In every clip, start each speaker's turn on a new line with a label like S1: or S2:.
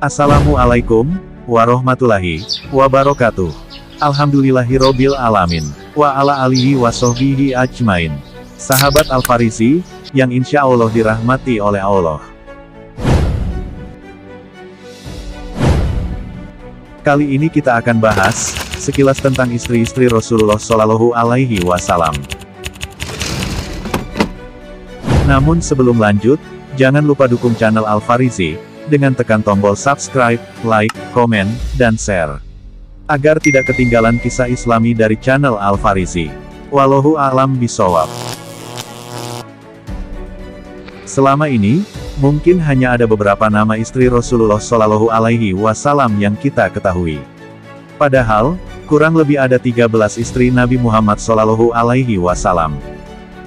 S1: Assalamualaikum warahmatullahi wabarakatuh. Alhamdulillahirobbil alamin. Wa ala alihi wa sahbihi ajmain. Sahabat Al-Farisi, yang insya Allah dirahmati oleh Allah. Kali ini kita akan bahas sekilas tentang istri-istri Rasulullah Shallallahu Alaihi Wasallam. Namun sebelum lanjut, jangan lupa dukung channel Al-Farisi dengan tekan tombol subscribe, like, komen, dan share, agar tidak ketinggalan kisah Islami dari channel Al-Farisi. Wallahu a'lam bishawab. Selama ini, mungkin hanya ada beberapa nama istri Rasulullah Shallallahu Alaihi Wasallam yang kita ketahui. Padahal, kurang lebih ada 13 istri Nabi Muhammad Shallallahu Alaihi Wasallam.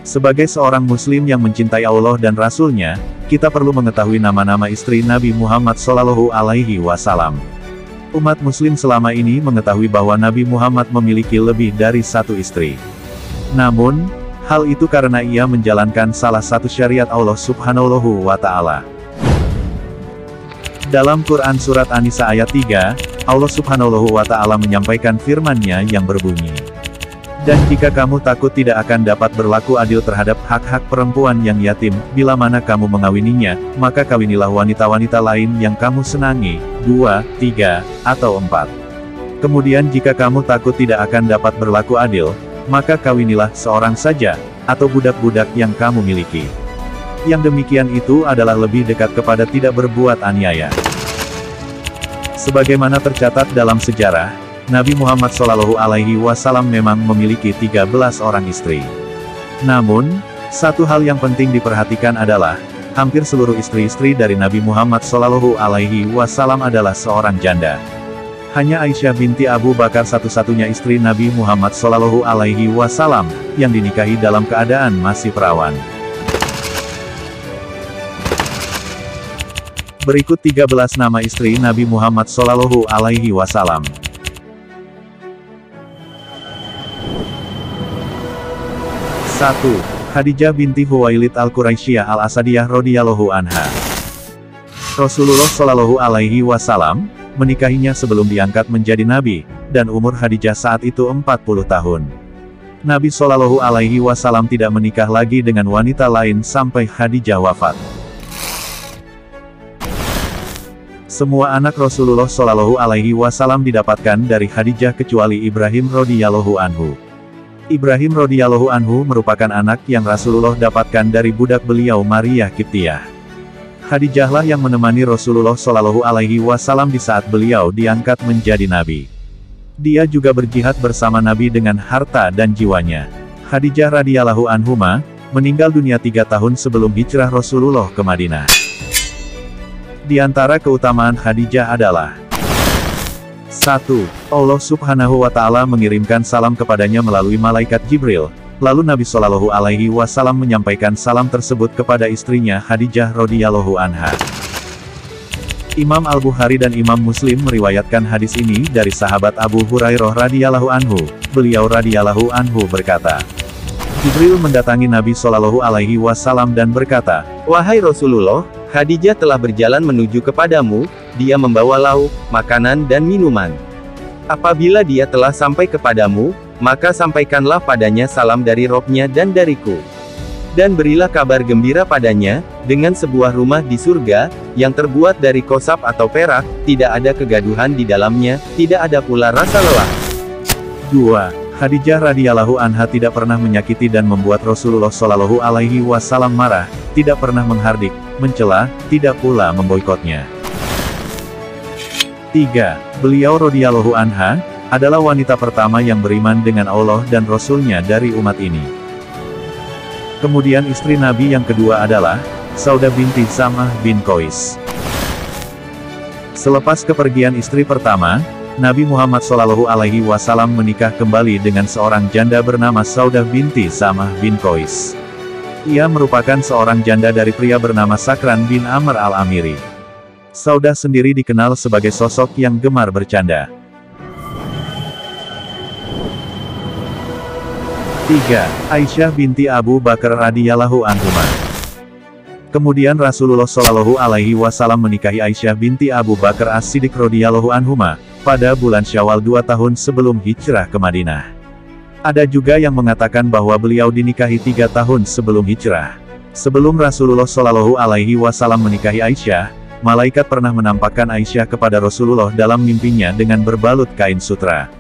S1: Sebagai seorang Muslim yang mencintai Allah dan Rasul-Nya, kita perlu mengetahui nama-nama istri Nabi Muhammad Shallallahu Alaihi Wasallam. Umat Muslim selama ini mengetahui bahwa Nabi Muhammad memiliki lebih dari satu istri. Namun, hal itu karena ia menjalankan salah satu syariat Allah Subhanahu wa Ta'ala. Dalam Quran Surat An-Nisa ayat 3, Allah Subhanahu wa Ta'ala menyampaikan firman-Nya yang berbunyi, "Dan jika kamu takut tidak akan dapat berlaku adil terhadap hak-hak perempuan yang yatim, bila mana kamu mengawininya, maka kawinilah wanita-wanita lain yang kamu senangi, 2, 3, atau 4. Kemudian jika kamu takut tidak akan dapat berlaku adil, maka kawinilah seorang saja, atau budak-budak yang kamu miliki." Yang demikian itu adalah lebih dekat kepada tidak berbuat aniaya. Sebagaimana tercatat dalam sejarah, Nabi Muhammad Shallallahu Alaihi Wasallam memang memiliki 13 orang istri. Namun, satu hal yang penting diperhatikan adalah, hampir seluruh istri-istri dari Nabi Muhammad Shallallahu Alaihi Wasallam adalah seorang janda. Hanya Aisyah binti Abu Bakar satu-satunya istri Nabi Muhammad Shallallahu Alaihi Wasallam, yang dinikahi dalam keadaan masih perawan. Berikut 13 nama istri Nabi Muhammad Shallallahu Alaihi Wasallam. 1. Khadijah binti Huwailid Al-Quraisyah Al-Asadiyah radhiyallahu anha. Rasulullah Shallallahu Alaihi Wasallam menikahinya sebelum diangkat menjadi nabi, dan umur Khadijah saat itu 40 tahun. Nabi Shallallahu Alaihi Wasallam tidak menikah lagi dengan wanita lain sampai Khadijah wafat. Semua anak Rasulullah Shallallahu Alaihi Wasallam didapatkan dari Khadijah kecuali Ibrahim radhiyallahu anhu. Ibrahim radhiyallahu anhu merupakan anak yang Rasulullah dapatkan dari budak beliau Maria Qibtiyah. Khadijahlah yang menemani Rasulullah Shallallahu Alaihi Wasallam di saat beliau diangkat menjadi nabi. Dia juga berjihad bersama Nabi dengan harta dan jiwanya. Khadijah radhiyallahu anhuma meninggal dunia 3 tahun sebelum hijrah Rasulullah ke Madinah. Di antara keutamaan Khadijah adalah: 1. Allah Subhanahu wa Ta'ala mengirimkan salam kepadanya melalui malaikat Jibril, lalu Nabi Shallallahu Alaihi Wasallam menyampaikan salam tersebut kepada istrinya Khadijah radhiyallahu anha. Imam Al-Bukhari dan Imam Muslim meriwayatkan hadis ini dari sahabat Abu Hurairah radhiyallahu anhu. Beliau radhiyallahu anhu berkata, Jibril mendatangi Nabi Shallallahu Alaihi Wasallam dan berkata, "Wahai Rasulullah, Khadijah telah berjalan menuju kepadamu, dia membawa lauk, makanan dan minuman. Apabila dia telah sampai kepadamu, maka sampaikanlah padanya salam dari Robnya dan dariku. Dan berilah kabar gembira padanya, dengan sebuah rumah di surga, yang terbuat dari kosab atau perak, tidak ada kegaduhan di dalamnya, tidak ada pula rasa lelah." 2. Khadijah radhiyallahu anha tidak pernah menyakiti dan membuat Rasulullah Shallallahu Alaihi Wasallam marah, tidak pernah menghardik, mencela, tidak pula memboikotnya. 3. Beliau radhiyallahu anha adalah wanita pertama yang beriman dengan Allah dan Rasul-Nya dari umat ini. Kemudian istri Nabi yang kedua adalah Saudah binti Zam'ah bin Qais. Selepas kepergian istri pertama, Nabi Muhammad Shallallahu Alaihi Wasallam menikah kembali dengan seorang janda bernama Saudah binti Zam'ah bin Qais. Ia merupakan seorang janda dari pria bernama Sakran bin Amr al-Amiri. Saudah sendiri dikenal sebagai sosok yang gemar bercanda. 3. Aisyah binti Abu Bakar radhiyallahu anhuma. Kemudian Rasulullah Shallallahu Alaihi Wasallam menikahi Aisyah binti Abu Bakar As-Siddiq radhiyallahu anhuma pada bulan Syawal 2 tahun sebelum hijrah ke Madinah. Ada juga yang mengatakan bahwa beliau dinikahi 3 tahun sebelum hijrah. Sebelum Rasulullah Shallallahu Alaihi Wasallam menikahi Aisyah, malaikat pernah menampakkan Aisyah kepada Rasulullah dalam mimpinya dengan berbalut kain sutra.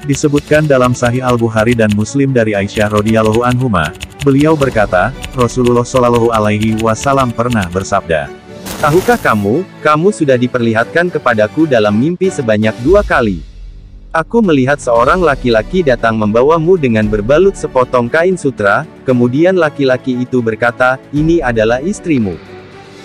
S1: Disebutkan dalam Sahih Al-Bukhari dan Muslim dari Aisyah radhiyallahu anhuma, beliau berkata, Rasulullah Shallallahu Alaihi Wasallam pernah bersabda,
S2: "Tahukah kamu sudah diperlihatkan kepadaku dalam mimpi sebanyak 2 kali. Aku melihat seorang laki-laki datang membawamu dengan berbalut sepotong kain sutra, kemudian laki-laki itu berkata, 'Ini adalah istrimu.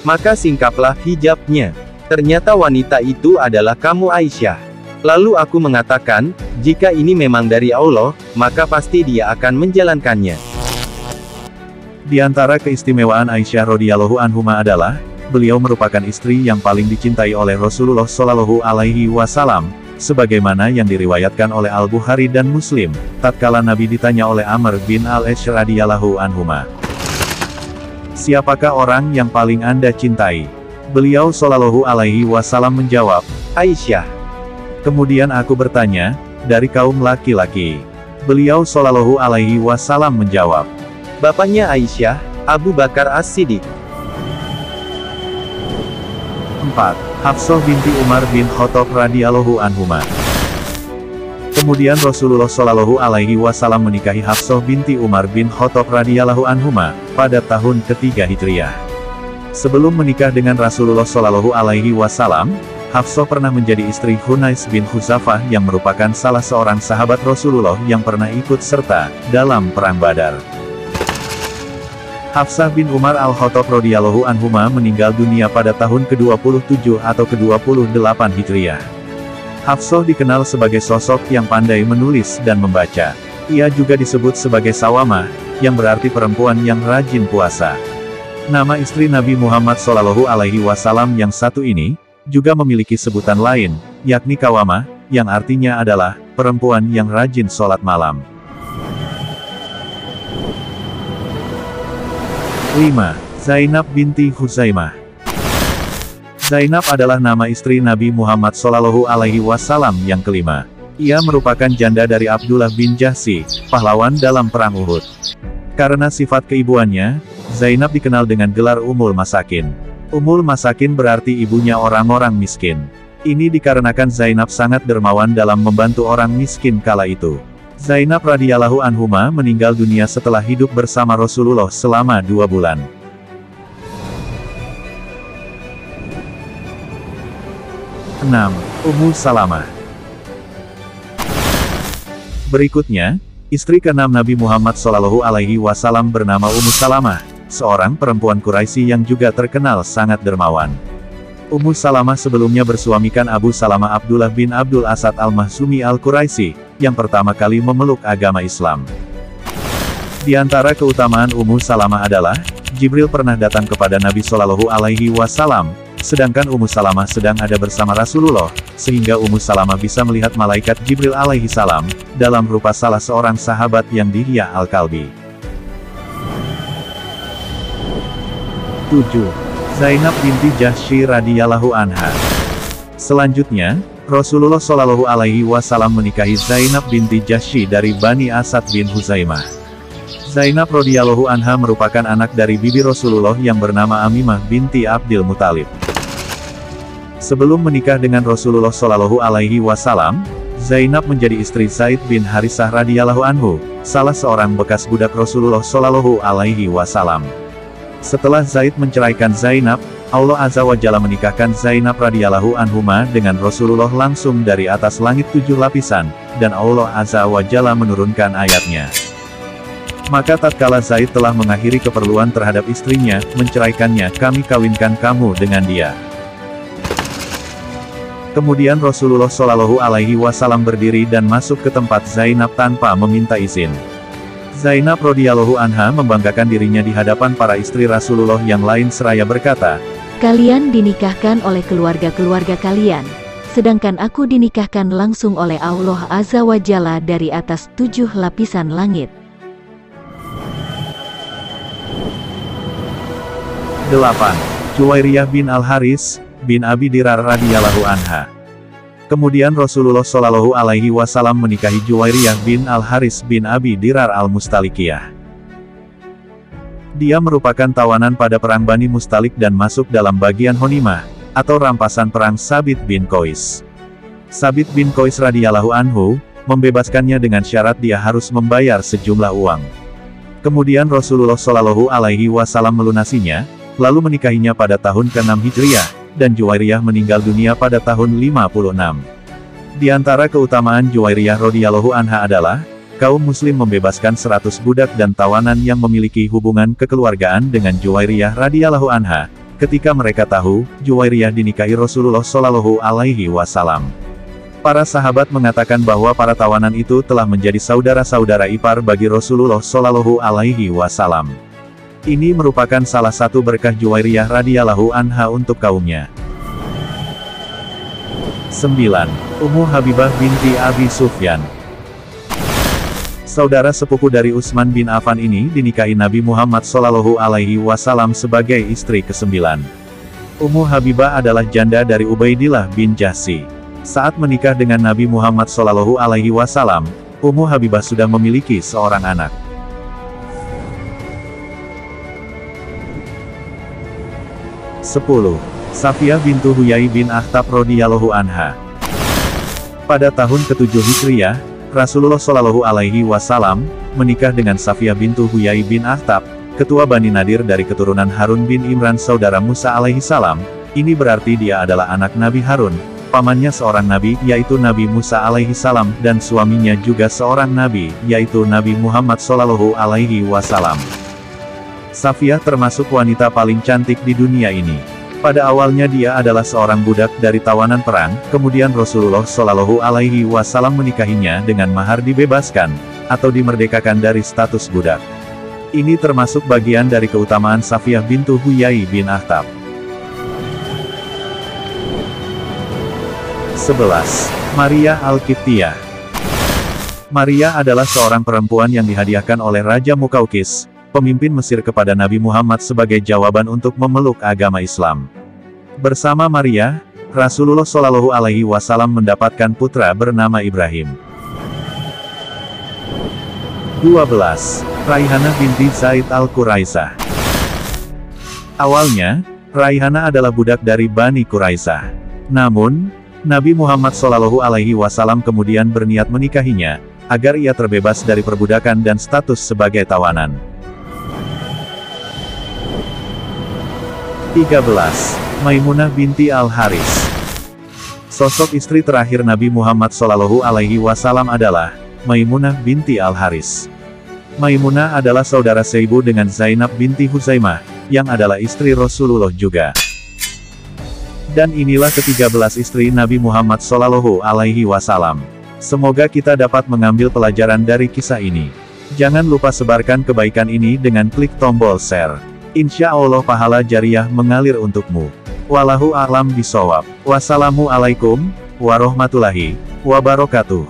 S2: Maka singkaplah hijabnya.' Ternyata wanita itu adalah kamu Aisyah. Lalu aku mengatakan, jika ini memang dari Allah, maka pasti dia akan menjalankannya."
S1: Di antara keistimewaan Aisyah radhiyallahu anhuma adalah, beliau merupakan istri yang paling dicintai oleh Rasulullah Shallallahu Alaihi Wasallam, sebagaimana yang diriwayatkan oleh Al-Bukhari dan Muslim, tatkala Nabi ditanya oleh Amr bin Al-Ash radhiyallahu anhuma, "Siapakah orang yang paling Anda cintai?" Beliau Shallallahu Alaihi Wasallam menjawab, "Aisyah." Kemudian aku bertanya, "Dari kaum laki-laki?" Beliau Shallallahu Alaihi Wasallam menjawab,
S2: "Bapaknya Aisyah, Abu Bakar As-Siddiq."
S1: 4. Hafsah binti Umar bin Khattab radhiyallahu anhuma. Kemudian Rasulullah Shallallahu Alaihi Wasallam menikahi Hafsah binti Umar bin Khattab radhiyallahu anhuma pada tahun ketiga Hijriah. Sebelum menikah dengan Rasulullah Shallallahu Alaihi Wasallam, Hafsah pernah menjadi istri Hunais bin Huzafah yang merupakan salah seorang sahabat Rasulullah yang pernah ikut serta dalam Perang Badar. Hafsah bin Umar al-Khattab radhiyallahu anhuma meninggal dunia pada tahun ke-27 atau ke-28 Hijriah. Hafsah dikenal sebagai sosok yang pandai menulis dan membaca. Ia juga disebut sebagai sawamah, yang berarti perempuan yang rajin puasa. Nama istri Nabi Muhammad Shallallahu Alaihi Wasallam yang satu ini, juga memiliki sebutan lain, yakni Kawamah, yang artinya adalah, perempuan yang rajin sholat malam. 5. Zainab binti Khuzaimah. Zainab adalah nama istri Nabi Muhammad Shallallahu Alaihi Wasallam yang kelima. Ia merupakan janda dari Abdullah bin Jahsy, pahlawan dalam Perang Uhud. Karena sifat keibuannya, Zainab dikenal dengan gelar Ummul Masakin. Ummul Masakin berarti ibunya orang-orang miskin. Ini dikarenakan Zainab sangat dermawan dalam membantu orang miskin kala itu. Zainab radhiyallahu anhuma meninggal dunia setelah hidup bersama Rasulullah selama 2 bulan. Ummu Salamah. Berikutnya, istri ke-6 Nabi Muhammad Shallallahu Alaihi Wasallam bernama Ummu Salamah, seorang perempuan Quraisy yang juga terkenal sangat dermawan. Ummu Salamah sebelumnya bersuamikan Abu Salamah Abdullah bin Abdul Asad al-Mahzumi al-Quraisy, yang pertama kali memeluk agama Islam. Di antara keutamaan Ummu Salamah adalah, Jibril pernah datang kepada Nabi Shallallahu Alaihi Wasallam, sedangkan Ummu Salamah sedang ada bersama Rasulullah, sehingga Ummu Salamah bisa melihat malaikat Jibril alaihi salam, dalam rupa salah seorang sahabat yang Dihya al-Kalbi. 7. Zainab binti Jahsy radhiyallahu anha. Selanjutnya, Rasulullah Shallallahu Alaihi Wasallam menikahi Zainab binti Jahsy dari Bani Asad bin Huzaimah. Zainab radhiyallahu anha merupakan anak dari bibi Rasulullah yang bernama Amimah binti Abdil Muthalib. Sebelum menikah dengan Rasulullah Shallallahu Alaihi Wasallam, Zainab menjadi istri Zaid bin Harisah radhiyallahu anhu, salah seorang bekas budak Rasulullah Shallallahu Alaihi Wasallam. Setelah Zaid menceraikan Zainab, Allah Azza wa Jalla menikahkan Zainab radhiyallahu anhuma dengan Rasulullah langsung dari atas langit 7 lapisan, dan Allah Azza wa Jalla menurunkan ayatnya. Maka tatkala Zaid telah mengakhiri keperluan terhadap istrinya, menceraikannya, kami kawinkan kamu dengan dia. Kemudian Rasulullah Shallallahu Alaihi Wasallam berdiri dan masuk ke tempat Zainab tanpa meminta izin. Zainab radhiyallahu anha membanggakan dirinya di hadapan para istri Rasulullah yang lain seraya berkata,
S3: "Kalian dinikahkan oleh keluarga-keluarga kalian, sedangkan aku dinikahkan langsung oleh Allah Azza wa Jalla dari atas 7 lapisan langit."
S1: 8. Juwairiyah bin Al-Haris, bin Abi Dirar radhiyallahu anha. Kemudian Rasulullah Shallallahu Alaihi Wasallam menikahi Juwairiyah bin Al-Haris bin Abi Dirar Al-Mustalikiyah. Dia merupakan tawanan pada perang Bani Mustalik dan masuk dalam bagian Honimah, atau rampasan perang Sabit bin Qais. Sabit bin Qais radhiyallahu anhu, membebaskannya dengan syarat dia harus membayar sejumlah uang. Kemudian Rasulullah Shallallahu Alaihi Wasallam melunasinya, lalu menikahinya pada tahun ke-6 Hijriah, dan Juwairiyah meninggal dunia pada tahun 56. Di antara keutamaan Juwairiyah radhiyallahu anha adalah, kaum muslim membebaskan 100 budak dan tawanan yang memiliki hubungan kekeluargaan dengan Juwairiyah radhiyallahu anha, ketika mereka tahu, Juwairiyah dinikahi Rasulullah Shallallahu Alaihi Wasallam. Para sahabat mengatakan bahwa para tawanan itu telah menjadi saudara-saudara ipar bagi Rasulullah Shallallahu Alaihi Wasallam. Ini merupakan salah satu berkah Juwairiyah radhiyallahu anha untuk kaumnya. 9. Ummu Habibah binti Abi Sufyan. Saudara sepupu dari Utsman bin Affan ini dinikahi Nabi Muhammad Shallallahu Alaihi Wasallam sebagai istri ke-9. Ummu Habibah adalah janda dari Ubaidillah bin Jahsy. Saat menikah dengan Nabi Muhammad Shallallahu Alaihi Wasallam, Ummu Habibah sudah memiliki seorang anak. 10. Safiyah bintu Huyai bin Akhtab radhiyallahu anha. Pada tahun ke-7 Hijriah, Rasulullah Shallallahu Alaihi Wasallam menikah dengan Safiyah bintu Huyai bin Akhtab, ketua Bani Nadir dari keturunan Harun bin Imran saudara Musa alaihi salam. Ini berarti dia adalah anak Nabi Harun, pamannya seorang nabi, yaitu Nabi Musa alaihi salam, dan suaminya juga seorang nabi, yaitu Nabi Muhammad Shallallahu Alaihi Wasallam. Safiyah termasuk wanita paling cantik di dunia ini. Pada awalnya dia adalah seorang budak dari tawanan perang, kemudian Rasulullah Shallallahu Alaihi Wasallam menikahinya dengan mahar dibebaskan, atau dimerdekakan dari status budak. Ini termasuk bagian dari keutamaan Safiyah bintu Huyai bin Akhtab. 11. Maria Al-Qibtiyah. Maria adalah seorang perempuan yang dihadiahkan oleh Raja Muqawqis, pemimpin Mesir kepada Nabi Muhammad sebagai jawaban untuk memeluk agama Islam. Bersama Maria, Rasulullah Shallallahu Alaihi Wasallam mendapatkan putra bernama Ibrahim. 12. Raihanah binti Zaid Al-Quraisah. Awalnya, Raihanah adalah budak dari Bani Quraisah. Namun, Nabi Muhammad Shallallahu Alaihi Wasallam kemudian berniat menikahinya, agar ia terbebas dari perbudakan dan status sebagai tawanan. 13. Maimunah binti Al-Haris. Sosok istri terakhir Nabi Muhammad Shallallahu Alaihi Wasallam adalah Maimunah binti Al-Haris. Maimunah adalah saudara seibu dengan Zainab binti Huzaimah, yang adalah istri Rasulullah juga. Dan inilah ke-13 istri Nabi Muhammad Shallallahu Alaihi Wasallam. Semoga kita dapat mengambil pelajaran dari kisah ini. Jangan lupa sebarkan kebaikan ini dengan klik tombol share. Insya Allah pahala jariah mengalir untukmu. Wallahu a'lam bishawab. Wassalamualaikum warahmatullahi wabarakatuh.